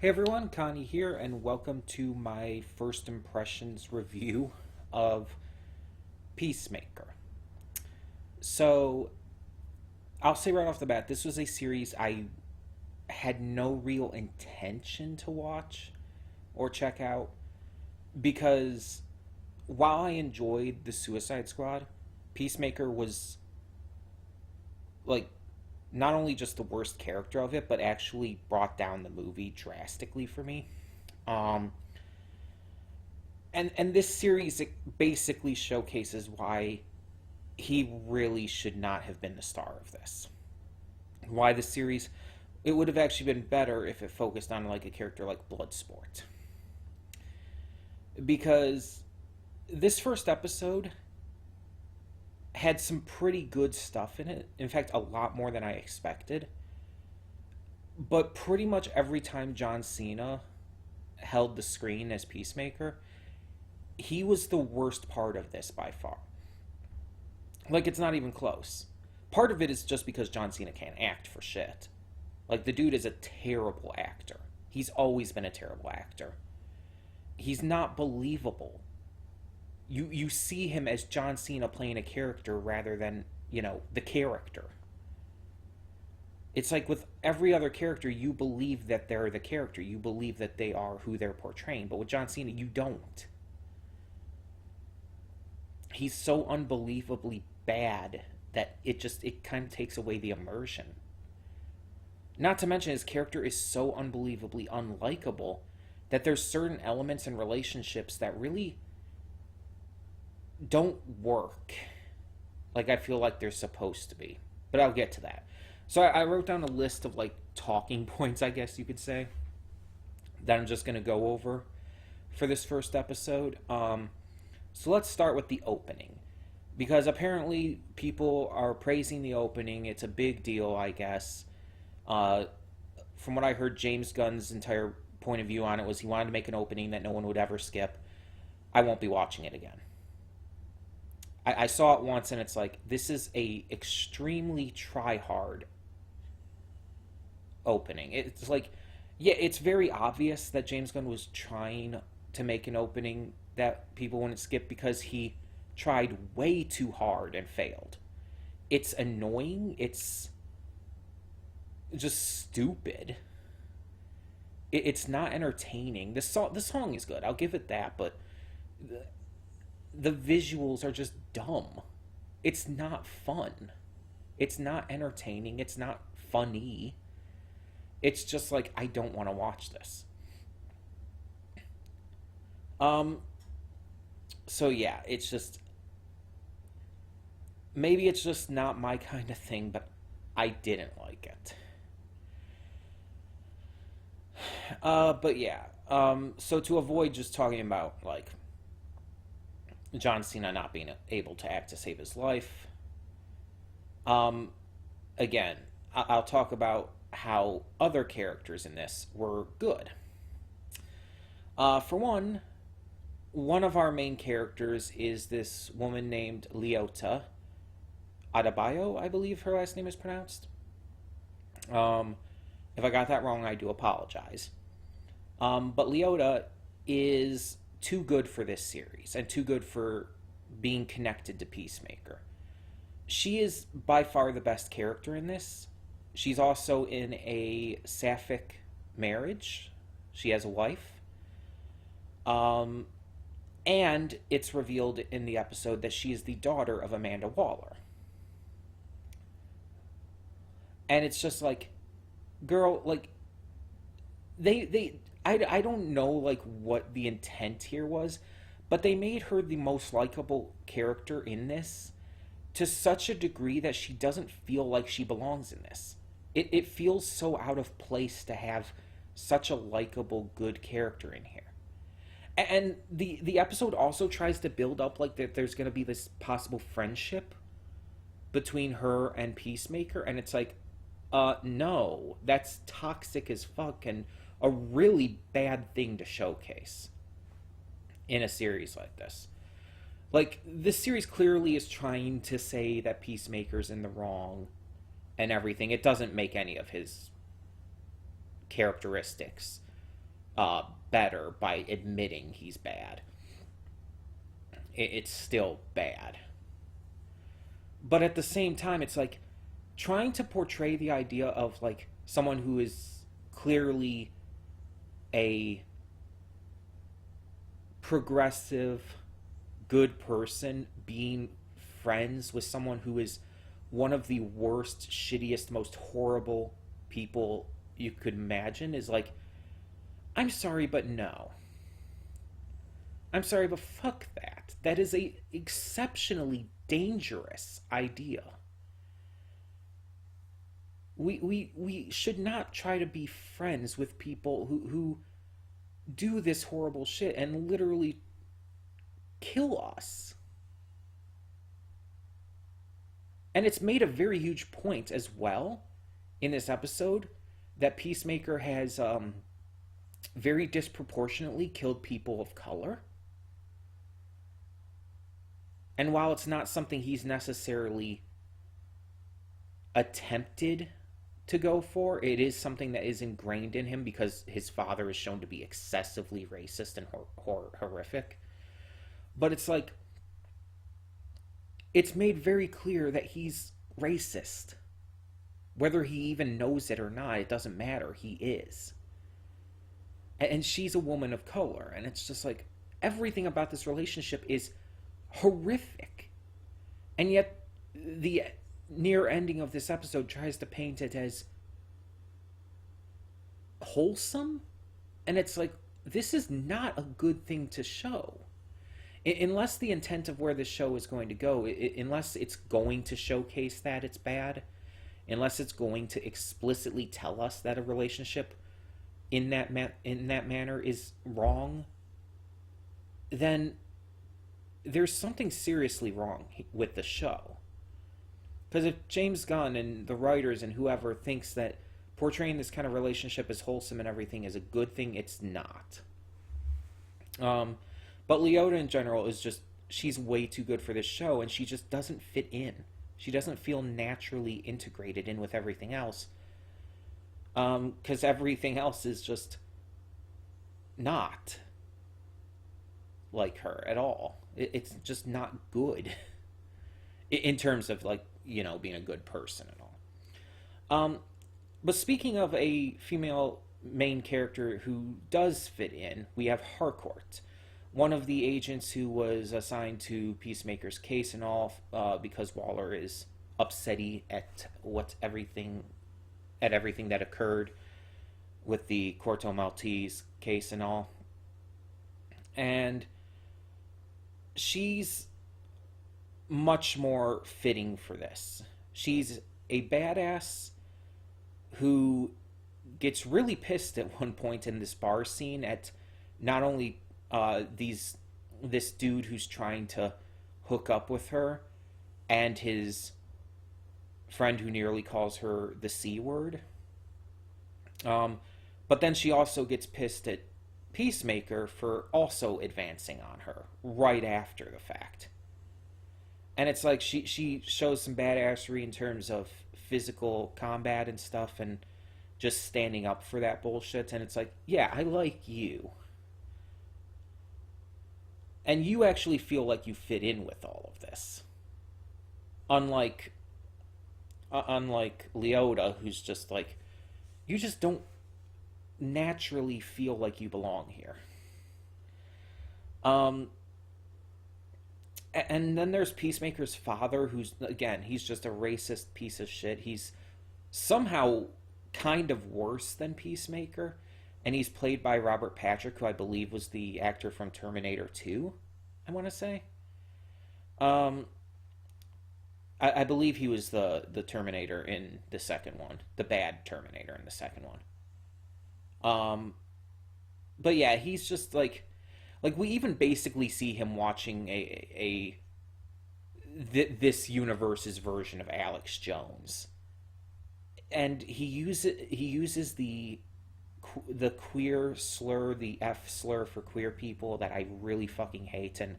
Hey everyone, Connie here, and welcome to my first impressions review of Peacemaker. So, I'll say right off the bat, this was a series I had no real intention to watch or check out because while I enjoyed the Suicide Squad, Peacemaker was like not only just the worst character of it, but actually brought down the movie drastically for me. Um, and this series basically showcases why he really should not have been the star of this. Why the series it would have actually been better if it focused on like a character like Bloodsport. Because this first episode had some pretty good stuff in it. In fact, a lot more than I expected. But pretty much every time John Cena held the screen as Peacemaker, he was the worst part of this by far. Like, it's not even close. Part of it is just because John Cena can't act for shit. Like, the dude is a terrible actor. He's always been a terrible actor. He's not believable. You see him as John Cena playing a character rather than, the character. It's like with every other character, you believe that they're the character. You believe that they are who they're portraying. But with John Cena, you don't. He's so unbelievably bad that it kind of takes away the immersion. Not to mention his character is so unbelievably unlikable that there's certain elements and relationships that really don't work like I feel like they're supposed to be. But I'll get to that. So I wrote down a list of like talking points, I guess you could say, that I'm just going to go over for this first episode. So let's start with the opening. Because apparently people are praising the opening. It's a big deal, I guess. From what I heard, James Gunn's entire point of view on it was he wanted to make an opening that no one would ever skip. I won't be watching it again. I saw it once and it's like, this is a extremely try-hard opening. It's like, yeah, it's very obvious that James Gunn was trying to make an opening that people wouldn't skip because he tried way too hard and failed. It's annoying. It's just stupid. It's not entertaining. The song is good. I'll give it that, but the visuals are just dumb. It's not fun. It's not entertaining. It's not funny. It's just like, I don't want to watch this. So yeah, it's just, maybe it's just not my kind of thing, but I didn't like it. But yeah, so to avoid just talking about like John Cena not being able to act to save his life, again, I'll talk about how other characters in this were good. For one of our main characters is this woman named Leota Adebayo, I believe her last name is pronounced. If I got that wrong, I do apologize. But Leota is too good for this series and too good for being connected to Peacemaker. She is by far the best character in this. She's also in a sapphic marriage. She has a wife. And it's revealed in the episode that she is the daughter of Amanda Waller. And it's just like, girl, like, I don't know, like, what the intent here was, but they made her the most likable character in this to such a degree that she doesn't feel like she belongs in this. It feels so out of place to have such a likable, good character in here. And the episode also tries to build up like that there's going to be this possible friendship between her and Peacemaker, and it's like, no, that's toxic as fuck and a really bad thing to showcase in a series like this. Like, this series clearly is trying to say that Peacemaker's in the wrong and everything. It doesn't make any of his characteristics better by admitting he's bad. It's still bad. But at the same time, it's like trying to portray the idea of like someone who is clearly a progressive, good person being friends with someone who is one of the worst, shittiest, most horrible people you could imagine is like, I'm sorry, but no. I'm sorry, but fuck that. That is a exceptionally dangerous idea. We should not try to be friends with people who do this horrible shit and literally kill us. And it's made a very huge point as well in this episode that Peacemaker has very disproportionately killed people of color. And while it's not something he's necessarily attempted to go for, it is something that is ingrained in him because his father is shown to be excessively racist and horrific. But it's like, it's made very clear that he's racist. Whether he even knows it or not, it doesn't matter. He is. And she's a woman of color. And it's just like, everything about this relationship is horrific. And yet, the near ending of this episode tries to paint it as wholesome. And it's like, this is not a good thing to show. Unless the intent of where this show is going to go, unless it's going to showcase that it's bad, unless it's going to explicitly tell us that a relationship in that manner is wrong, then there's something seriously wrong with the show. Because if James Gunn and the writers and whoever thinks that portraying this kind of relationship as wholesome and everything is a good thing, it's not. But Leota in general is just, she's way too good for this show, and she just doesn't fit in. She doesn't feel naturally integrated in with everything else. Because everything else is just not like her at all. It's just not good in terms of, like, being a good person and all. But speaking of a female main character who does fit in, we have Harcourt, one of the agents who was assigned to Peacemaker's case and all, because Waller is upsetty at everything that occurred with the Corto Maltese case and all. And she's much more fitting for this. She's a badass who gets really pissed at one point in this bar scene at not only this dude who's trying to hook up with her and his friend who nearly calls her the C word. But then she also gets pissed at Peacemaker for also advancing on her right after the fact. And it's like she shows some badassery in terms of physical combat and stuff and just standing up for that bullshit. And it's like, yeah, I like you. And you actually feel like you fit in with all of this. Unlike Leota, who's just like, you just don't naturally feel like you belong here. And then there's Peacemaker's father, who's, again, he's just a racist piece of shit. He's somehow kind of worse than Peacemaker, and he's played by Robert Patrick, who I believe was the actor from Terminator 2, I want to say. I believe he was the Terminator in the second one, the bad Terminator in the second one. But yeah, he's just like we even basically see him watching this universe's version of Alex Jones, and he uses the queer slur, the F slur for queer people that I really fucking hate. And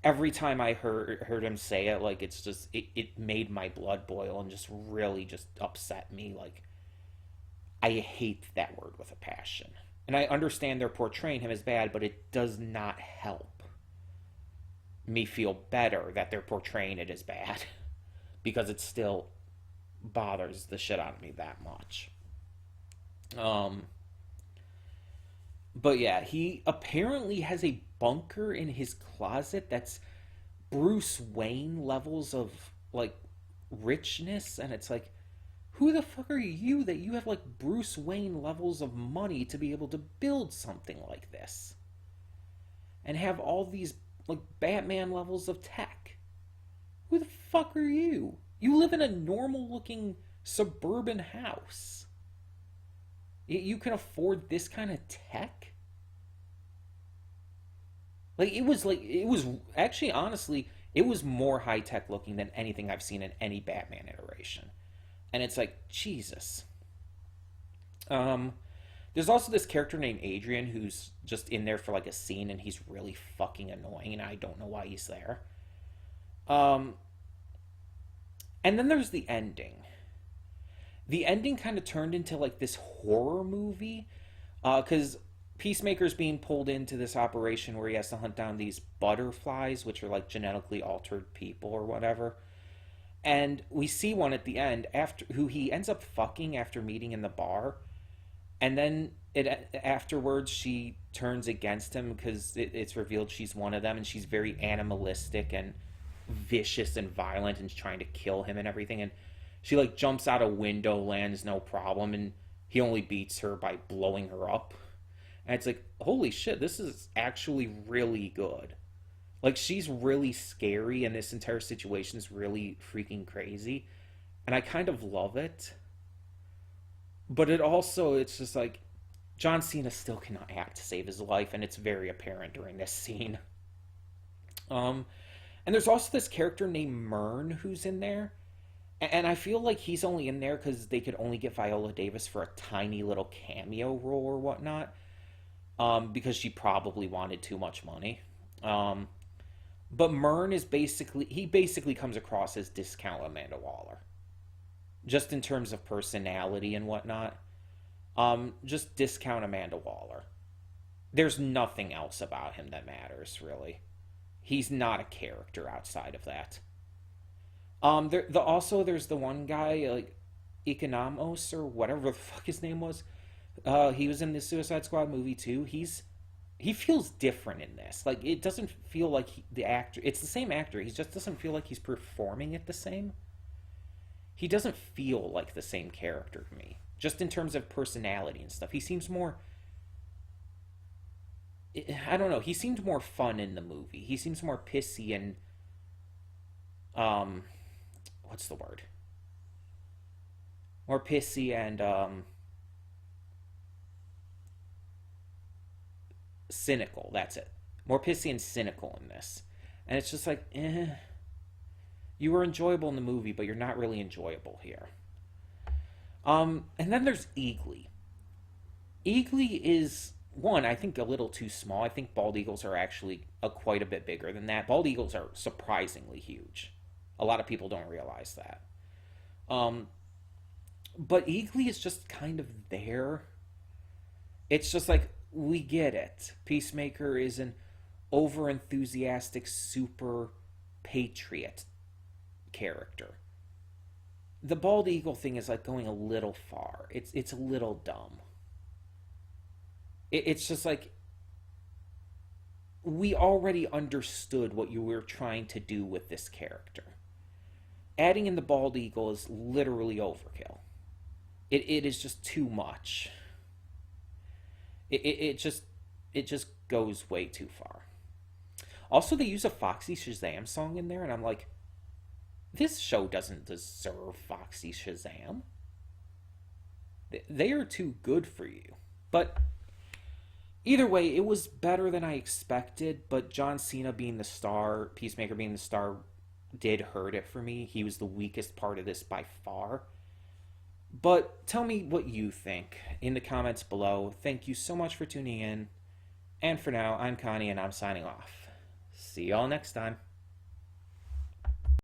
every time I heard him say it, like, it's just it made my blood boil and just really just upset me. Like, I hate that word with a passion. And I understand they're portraying him as bad, but it does not help me feel better that they're portraying it as bad because it still bothers the shit out of me that much. Um, but yeah, he apparently has a bunker in his closet that's Bruce Wayne levels of like richness, and it's like, who the fuck are you that you have like Bruce Wayne levels of money to be able to build something like this and have all these like Batman levels of tech? Who the fuck are you? You live in a normal looking suburban house. You can afford this kind of tech? It was actually honestly it was more high tech looking than anything I've seen in any Batman iteration. And it's like, Jesus. Um there's also this character named Adrian who's just in there for like a scene, and he's really fucking annoying and I don't know why he's there. Um and then there's the ending. The ending kind of turned into like this horror movie because Peacemaker's being pulled into this operation where he has to hunt down these butterflies, which are like genetically altered people or whatever. And we see one at the end after who he ends up fucking after meeting in the bar, and then it afterwards she turns against him because it's revealed she's one of them, and she's very animalistic and vicious and violent and trying to kill him and everything. And she like jumps out a window, lands no problem, and he only beats her by blowing her up. And it's like, holy shit, this is actually really good. Like, she's really scary, and this entire situation is really freaking crazy. And I kind of love it. But it also, it's just like, John Cena still cannot act to save his life, and it's very apparent during this scene. Um, and there's also this character named Myrn who's in there. And I feel like he's only in there because they could only get Viola Davis for a tiny little cameo role or whatnot. Because she probably wanted too much money. Um, but Myrn is he basically comes across as discount Amanda Waller. Just in terms of personality and whatnot. Just discount Amanda Waller. There's nothing else about him that matters, really. He's not a character outside of that. Also there's the one guy like Economos or whatever the fuck his name was. He was in the Suicide Squad movie too. He feels different in this. Like it doesn't feel like the actor. It's the same actor. He just doesn't feel like he's performing it the same. He doesn't feel like the same character to me. Just in terms of personality and stuff, he seems more. I don't know. He seemed more fun in the movie. He seems more pissy and um, what's the word? More pissy and cynical. That's it. More pissy and cynical in this, and it's just like, you were enjoyable in the movie, but you're not really enjoyable here. And then there's Eagly. Eagly is one, I think, a little too small. I think bald eagles are actually quite a bit bigger than that. Bald eagles are surprisingly huge. A lot of people don't realize that. Um, but Eagly is just kind of there. It's just like, we get it. Peacemaker is an over enthusiastic super patriot character. The bald eagle thing is like going a little far. It's a little dumb. It's just like, we already understood what you were trying to do with this character. Adding in the bald eagle is literally overkill. It is just too much. It, it, it just it just goes way too far. Also, they use a Foxy Shazam song in there, and I'm like, this show doesn't deserve Foxy Shazam. They are too good for you. But either way, it was better than I expected, but John Cena being the star, Peacemaker being the star, did hurt it for me. He was the weakest part of this by far. But tell me what you think in the comments below. Thank you so much for tuning in. And for now, I'm Connie, and I'm signing off. See y'all next time.